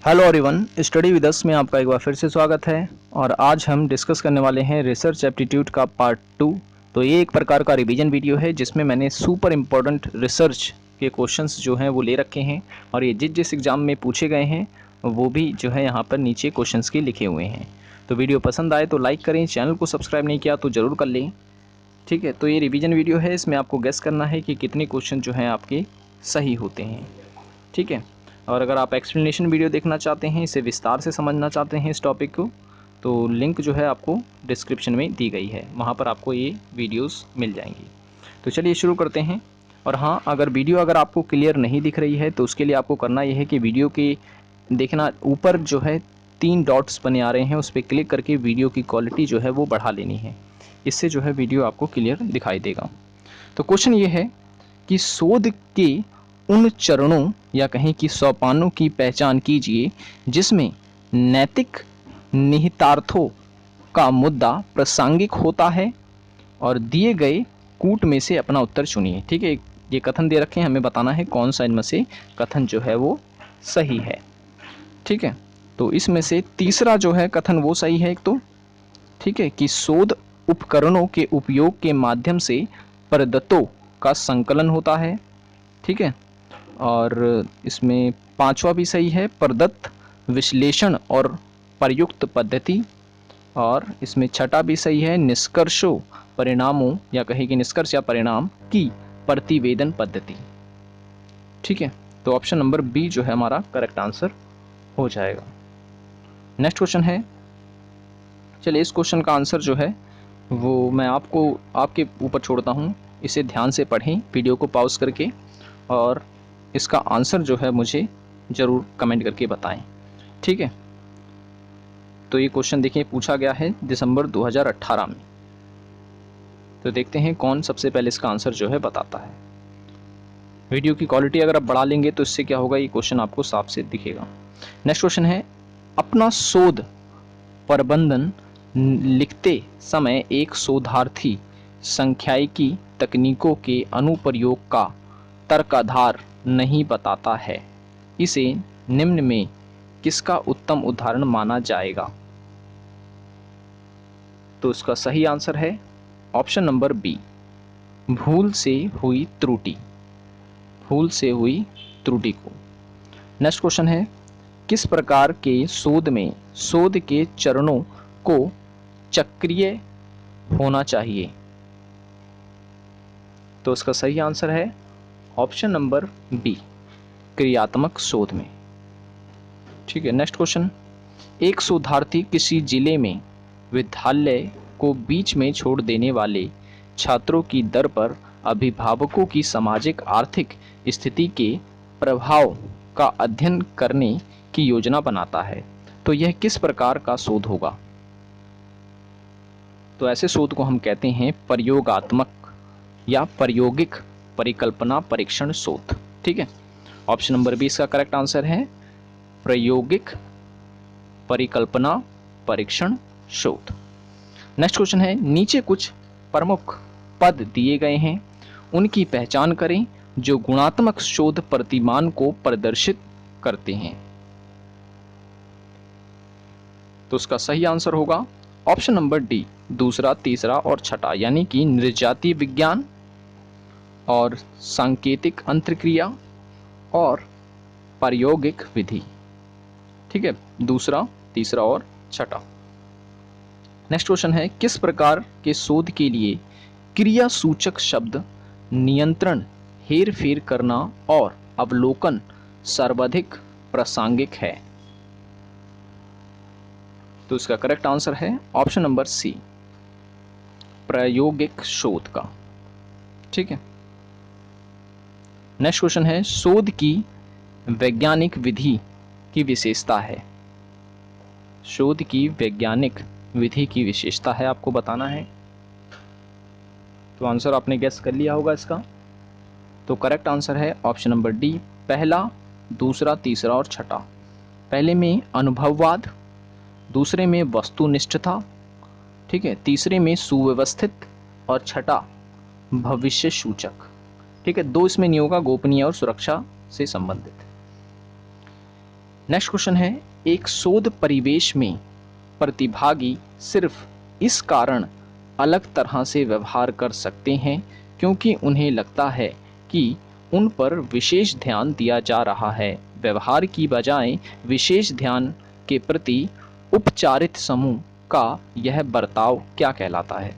Hello everyone, study with us में आपका एक बार फिर से स्वागत है। और आज हम डिस्कस करने वाले हैं रिसर्च एप्टीट्यूड का पार्ट 2। तो ये एक प्रकार का रिवीजन वीडियो है जिसमें मैंने सुपर इम्पोर्टेंट रिसर्च के क्वेश्चंस जो हैं वो ले रखे हैं और ये जिस एग्ज़ाम में पूछे गए हैं वो भी जो है यहाँ पर नीचे क्वेश्चंस के लिखे हुए हैं। तो वीडियो पसंद आए तो लाइक करें, चैनल को सब्सक्राइब नहीं किया तो ज़रूर कर लें। ठीक है, तो ये रिवीजन वीडियो है, इसमें आपको गेस करना है कि कितने क्वेश्चन जो हैं आपके सही होते हैं। ठीक है, और अगर आप एक्सप्लेनेशन वीडियो देखना चाहते हैं, इसे विस्तार से समझना चाहते हैं इस टॉपिक को, तो लिंक जो है आपको डिस्क्रिप्शन में दी गई है, वहाँ पर आपको ये वीडियोस मिल जाएंगी। तो चलिए शुरू करते हैं। और हाँ, अगर वीडियो आपको क्लियर नहीं दिख रही है तो उसके लिए आपको करना ये है कि वीडियो के देखना ऊपर जो है 3 डॉट्स बने आ रहे हैं, उस पर क्लिक करके वीडियो की क्वालिटी जो है वो बढ़ा लेनी है। इससे जो है वीडियो आपको क्लियर दिखाई देगा। तो क्वेश्चन ये है कि शोध के उन चरणों या कहें कि सोपानों की पहचान कीजिए जिसमें नैतिक निहितार्थों का मुद्दा प्रासंगिक होता है और दिए गए कूट में से अपना उत्तर चुनिए। ठीक है, ये कथन दे रखे हैं, हमें बताना है कौन सा इनमें से कथन जो है वो सही है। ठीक है, तो इसमें से तीसरा जो है कथन वो सही है एक तो। ठीक है, कि शोध उपकरणों के उपयोग के माध्यम से प्रदत्तों का संकलन होता है। ठीक है, और इसमें पांचवा भी सही है, प्रदत्त विश्लेषण और प्रयुक्त पद्धति। और इसमें छठा भी सही है, निष्कर्षों परिणामों या कहें कि निष्कर्ष या परिणाम की प्रतिवेदन पद्धति। ठीक है, तो ऑप्शन नंबर बी जो है हमारा करेक्ट आंसर हो जाएगा। नेक्स्ट क्वेश्चन है, चलिए इस क्वेश्चन का आंसर जो है वो मैं आपके ऊपर छोड़ता हूँ। इसे ध्यान से पढ़ें वीडियो को पॉज करके, और इसका आंसर जो है मुझे ज़रूर कमेंट करके बताएं। ठीक है, तो ये क्वेश्चन देखिए पूछा गया है दिसंबर 2018 में। तो देखते हैं कौन सबसे पहले इसका आंसर जो है बताता है। वीडियो की क्वालिटी अगर आप बढ़ा लेंगे तो इससे क्या होगा, ये क्वेश्चन आपको साफ से दिखेगा। नेक्स्ट क्वेश्चन है, अपना शोध प्रबंधन लिखते समय एक शोधार्थी सांख्यिकी तकनीकों के अनुप्रयोग का तर्काधार नहीं बताता है, इसे निम्न में किसका उत्तम उदाहरण माना जाएगा? तो इसका सही आंसर है ऑप्शन नंबर बी, भूल से हुई त्रुटि। भूल से हुई त्रुटि को। नेक्स्ट क्वेश्चन है, किस प्रकार के शोध में शोध के चरणों को चक्रीय होना चाहिए? तो इसका सही आंसर है ऑप्शन नंबर बी, क्रियात्मक शोध में। ठीक है, नेक्स्ट क्वेश्चन, एक शोधार्थी किसी जिले में विद्यालय को बीच में छोड़ देने वाले छात्रों की दर पर अभिभावकों की सामाजिक आर्थिक स्थिति के प्रभाव का अध्ययन करने की योजना बनाता है, तो यह किस प्रकार का शोध होगा? तो ऐसे शोध को हम कहते हैं प्रयोगात्मक या प्रायोगिक परिकल्पना परीक्षण शोध। ठीक है, ऑप्शन नंबर बी इसका करेक्ट आंसर है, प्रायोगिक परिकल्पना परीक्षण शोध। नेक्स्ट क्वेश्चन है, नीचे कुछ प्रमुख पद दिए गए हैं, उनकी पहचान करें जो गुणात्मक शोध प्रतिमान को प्रदर्शित करते हैं। तो उसका सही आंसर होगा ऑप्शन नंबर डी, दूसरा, तीसरा और छठा, यानी कि नृजातीय विज्ञान और सांकेतिक अंतर्क्रिया और प्रायोगिक विधि। ठीक है, दूसरा, तीसरा और छठा। नेक्स्ट क्वेश्चन है, किस प्रकार के शोध के लिए क्रिया सूचक शब्द नियंत्रण, हेर फेर करना और अवलोकन सर्वाधिक प्रासंगिक है? तो इसका करेक्ट आंसर है ऑप्शन नंबर सी, प्रायोगिक शोध का। ठीक है, नेक्स्ट क्वेश्चन है, शोध की वैज्ञानिक विधि की विशेषता है। शोध की वैज्ञानिक विधि की विशेषता है, आपको बताना है। तो आंसर आपने गेस कर लिया होगा इसका। तो करेक्ट आंसर है ऑप्शन नंबर डी, पहला, दूसरा, तीसरा और छठा। पहले में अनुभववाद, दूसरे में वस्तुनिष्ठता, ठीक है, तीसरे में सुव्यवस्थित और छठा भविष्य सूचक। ठीक है, दो इसमें नहीं होगा, गोपनीय और सुरक्षा से संबंधित। नेक्स्ट क्वेश्चन है, एक शोध परिवेश में प्रतिभागी सिर्फ इस कारण अलग तरह से व्यवहार कर सकते हैं क्योंकि उन्हें लगता है कि उन पर विशेष ध्यान दिया जा रहा है। व्यवहार की बजाय विशेष ध्यान के प्रति उपचारित समूह का यह बर्ताव क्या कहलाता है?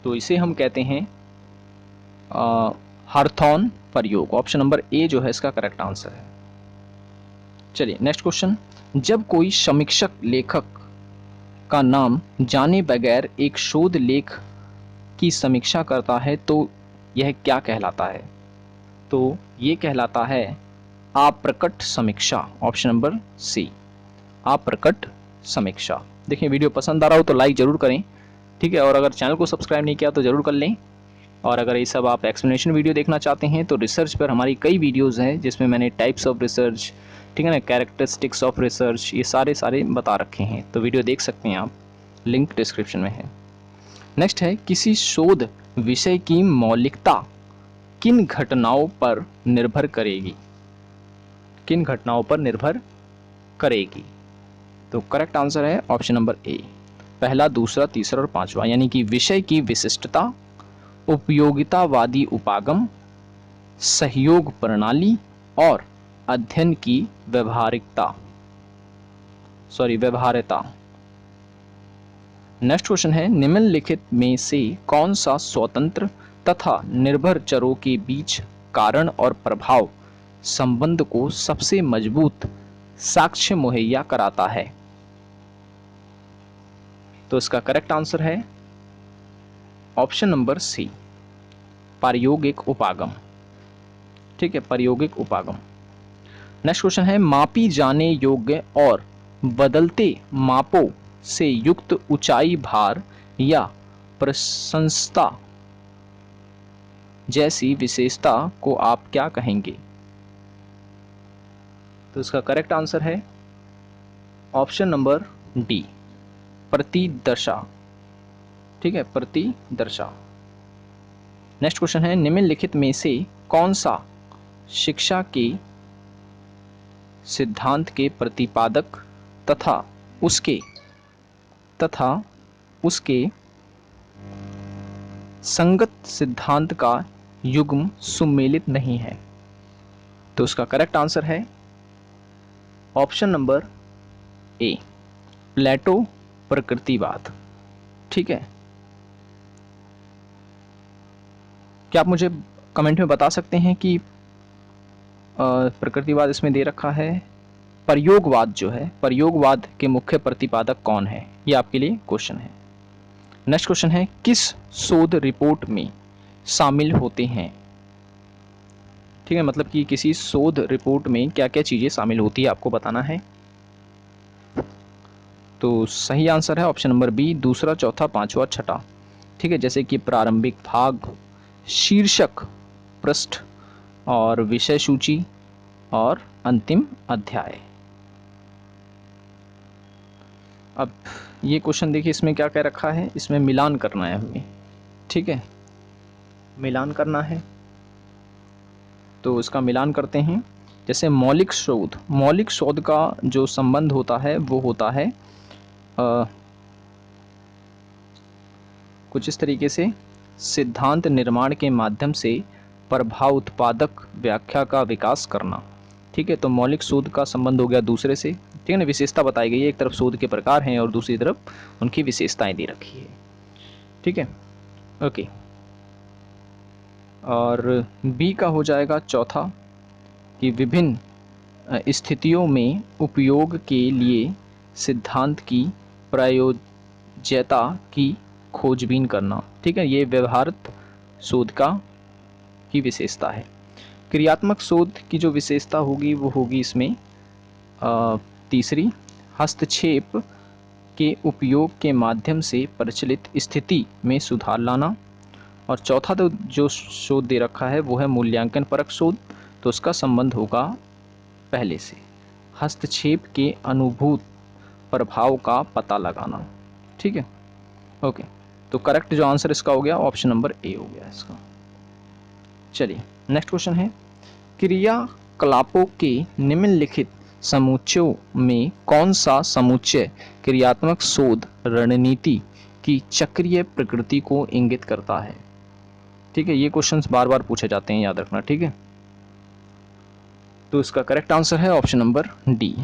तो इसे हम कहते हैं हार्थॉन प्रयोग। ऑप्शन नंबर ए जो है इसका करेक्ट आंसर है। चलिए नेक्स्ट क्वेश्चन, जब कोई समीक्षक लेखक का नाम जाने बगैर एक शोध लेख की समीक्षा करता है तो यह क्या कहलाता है? तो ये कहलाता है अप्रकट समीक्षा। ऑप्शन नंबर सी, अप्रकट समीक्षा। देखिए वीडियो पसंद आ रहा हो तो लाइक जरूर करें, ठीक है, और अगर चैनल को सब्सक्राइब नहीं किया तो जरूर कर लें। और अगर ये सब आप एक्सप्लेनेशन वीडियो देखना चाहते हैं तो रिसर्च पर हमारी कई वीडियोस हैं जिसमें मैंने टाइप्स ऑफ रिसर्च, ठीक है ना, कैरेक्टरिस्टिक्स ऑफ रिसर्च, ये सारे बता रखे हैं, तो वीडियो देख सकते हैं आप, लिंक डिस्क्रिप्शन में है। नेक्स्ट है, किसी शोध विषय की मौलिकता किन घटनाओं पर निर्भर करेगी? किन घटनाओं पर निर्भर करेगी? तो करेक्ट आंसर है ऑप्शन नंबर ए, पहला, दूसरा, तीसरा और पांचवा, यानी कि विषय की विशिष्टता, उपयोगितावादी उपागम, सहयोग प्रणाली और अध्ययन की व्यवहार्यता। नेक्स्ट क्वेश्चन है, निम्नलिखित में से कौन सा स्वतंत्र तथा निर्भर चरों के बीच कारण और प्रभाव संबंध को सबसे मजबूत साक्ष्य मुहैया कराता है? तो इसका करेक्ट आंसर है ऑप्शन नंबर सी, प्रायोगिक उपागम। ठीक है, प्रायोगिक उपागम। नेक्स्ट क्वेश्चन है, मापी जाने योग्य और बदलते मापों से युक्त ऊंचाई, भार या प्रशंसता जैसी विशेषता को आप क्या कहेंगे? तो इसका करेक्ट आंसर है ऑप्शन नंबर डी, प्रतिदर्शा। ठीक है, प्रतिदर्शा। नेक्स्ट क्वेश्चन है, निम्नलिखित में से कौन सा शिक्षा के सिद्धांत के प्रतिपादक तथा उसके संगत सिद्धांत का युग्म सुमेलित नहीं है? तो उसका करेक्ट आंसर है ऑप्शन नंबर ए, प्लेटो प्रकृतिवाद। ठीक है, क्या आप मुझे कमेंट में बता सकते हैं कि प्रकृतिवाद इसमें दे रखा है, प्रयोगवाद जो है, प्रयोगवाद के मुख्य प्रतिपादक कौन है? ये आपके लिए क्वेश्चन है। नेक्स्ट क्वेश्चन है, किस शोध रिपोर्ट में शामिल होते हैं? ठीक है, मतलब कि किसी शोध रिपोर्ट में क्या क्या चीजें शामिल होती है आपको बताना है। तो सही आंसर है ऑप्शन नंबर बी, दूसरा, चौथा, पांचवा, छठा। ठीक है, जैसे कि प्रारंभिक भाग, शीर्षक, पृष्ठ और विषय सूची और अंतिम अध्याय। अब ये क्वेश्चन देखिए, इसमें क्या कह रखा है, इसमें मिलान करना है हमें। ठीक है, मिलान करना है, तो इसका मिलान करते हैं। जैसे मौलिक शोध का जो संबंध होता है वो होता है कुछ इस तरीके से, सिद्धांत निर्माण के माध्यम से प्रभाव उत्पादक व्याख्या का विकास करना। ठीक है, तो मौलिक शोध का संबंध हो गया दूसरे से। ठीक है ना, विशेषता बताई गई है, एक तरफ शोध के प्रकार हैं और दूसरी तरफ उनकी विशेषताएं दे रखी है। ठीक है, ओके। और बी का हो जाएगा चौथा, कि विभिन्न स्थितियों में उपयोग के लिए सिद्धांत की प्रयोज्यता की खोजबीन करना। ठीक है, ये व्यवहारिक शोध की विशेषता है। क्रियात्मक शोध की जो विशेषता होगी वो होगी इसमें तीसरी, हस्तक्षेप के उपयोग के माध्यम से प्रचलित स्थिति में सुधार लाना। और चौथा तो जो शोध दे रखा है वो है मूल्यांकन परक शोध, तो उसका संबंध होगा पहले से, हस्तक्षेप के अनुभूत प्रभाव का पता लगाना। ठीक है, ओके। तो करेक्ट जो आंसर इसका हो गया ऑप्शन नंबर ए हो गया इसका। चलिए नेक्स्ट क्वेश्चन है, क्रिया क्रियाकलापों के निम्नलिखित समुच्चयों में कौन सा समुच्चय क्रियात्मक शोध रणनीति की चक्रीय प्रकृति को इंगित करता है? ठीक है, ये क्वेश्चंस बार बार पूछे जाते हैं, याद रखना। ठीक है, तो इसका करेक्ट आंसर है ऑप्शन नंबर डी।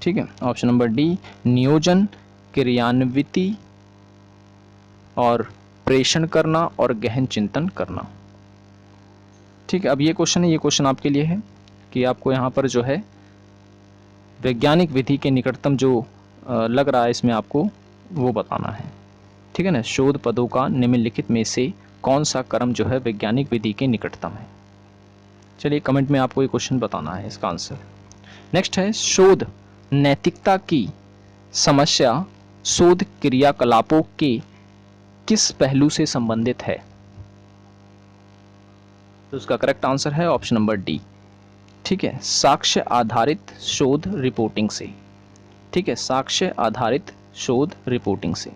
ठीक है, ऑप्शन नंबर डी, नियोजन, क्रियान्विति और प्रेषण करना और गहन चिंतन करना। ठीक है, अब ये क्वेश्चन है, ये क्वेश्चन आपके लिए है कि आपको यहाँ पर जो है वैज्ञानिक विधि के निकटतम जो लग रहा है इसमें आपको वो बताना है। ठीक है ना, शोध पदों का निम्नलिखित में से कौन सा क्रम जो है वैज्ञानिक विधि के निकटतम है? चलिए कमेंट में आपको ये क्वेश्चन बताना है इसका आंसर। नेक्स्ट है, शोध नैतिकता की समस्या शोध क्रियाकलापों के किस पहलू से संबंधित है? तो उसका करेक्ट आंसर है ऑप्शन नंबर डी। ठीक है, साक्ष्य आधारित शोध रिपोर्टिंग से। ठीक है, साक्ष्य आधारित शोध रिपोर्टिंग से।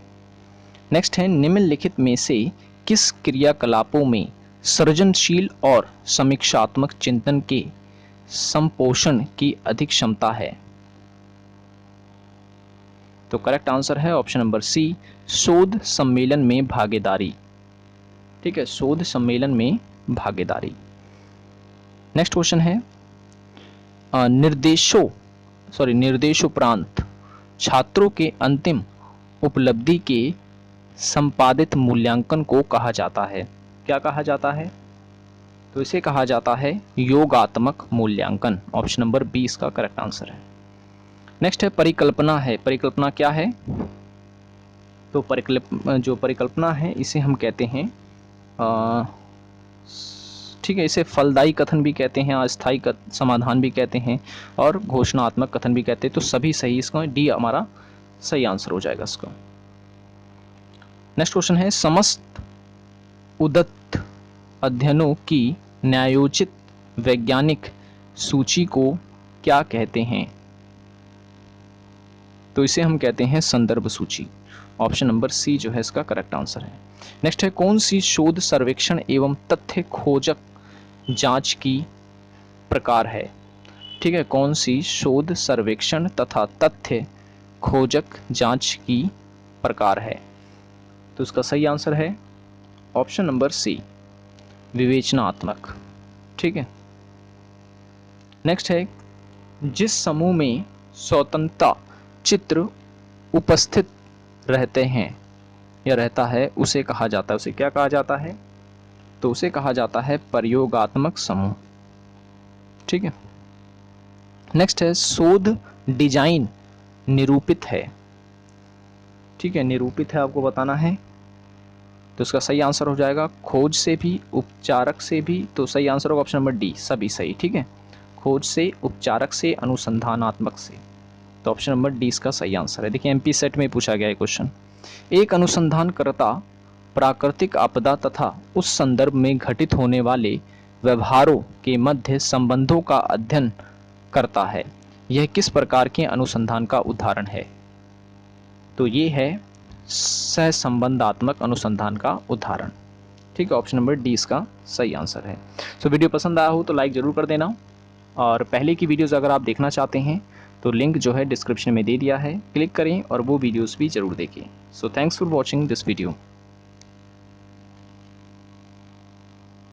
नेक्स्ट है, निम्नलिखित में से किस क्रियाकलापों में सृजनशील और समीक्षात्मक चिंतन के संपोषण की अधिक क्षमता है? तो करेक्ट आंसर है ऑप्शन नंबर सी, शोध सम्मेलन में भागीदारी। ठीक है, शोध सम्मेलन में भागीदारी। नेक्स्ट क्वेश्चन है, निर्देशोपरांत छात्रों के अंतिम उपलब्धि के संपादित मूल्यांकन को कहा जाता है? क्या कहा जाता है? तो इसे कहा जाता है योगात्मक मूल्यांकन। ऑप्शन नंबर 20 का करेक्ट आंसर है। नेक्स्ट है, परिकल्पना है। परिकल्पना क्या है? तो परिकल्पना है इसे हम कहते हैं ठीक है, इसे फलदायी कथन भी कहते हैं, अस्थायी समाधान भी कहते हैं और घोषणात्मक कथन भी कहते हैं। तो सभी सही, इसका डी हमारा सही आंसर हो जाएगा इसका। नेक्स्ट क्वेश्चन है, समस्त उदत्त अध्ययनों की न्यायोचित वैज्ञानिक सूची को क्या कहते हैं? तो इसे हम कहते हैं संदर्भ सूची। ऑप्शन नंबर सी जो है इसका करेक्ट आंसर है। नेक्स्ट है, कौन सी शोध सर्वेक्षण एवं तथ्य खोजक जांच की प्रकार है? ठीक है, कौन सी शोध सर्वेक्षण तथा तथ्य खोजक जांच की प्रकार है? तो इसका सही आंसर है ऑप्शन नंबर सी, विवेचनात्मक। ठीक है, नेक्स्ट है, जिस समूह में स्वतंत्रता चित्र उपस्थित रहते हैं या रहता है उसे कहा जाता है, उसे क्या कहा जाता है? तो उसे कहा जाता है प्रयोगात्मक समूह। ठीक है, नेक्स्ट है, शोध डिजाइन निरूपित है। ठीक है, निरूपित है आपको बताना है। तो इसका सही आंसर हो जाएगा खोज से भी, उपचारक से भी। तो सही आंसर होगा ऑप्शन नंबर डी, सभी सही। ठीक है, खोज से, उपचारक से, अनुसंधानात्मक से। तो ऑप्शन नंबर डी इसका सही आंसर है। देखिए एमपी सेट में पूछा गया है क्वेश्चन, एक अनुसंधानकर्ता प्राकृतिक आपदा तथा उस संदर्भ में घटित होने वाले व्यवहारों के मध्य संबंधों का अध्ययन करता है, यह किस प्रकार के अनुसंधान का उदाहरण है? तो ये है सहसंबंधात्मक अनुसंधान का उदाहरण। ठीक है, ऑप्शन नंबर डी इसका सही आंसर है। सो वीडियो पसंद आया हो तो लाइक ज़रूर कर देना, और पहले की वीडियोज़ अगर आप देखना चाहते हैं तो लिंक जो है डिस्क्रिप्शन में दे दिया है, क्लिक करें और वो वीडियोज़ भी ज़रूर देखें। So thanks for watching this video.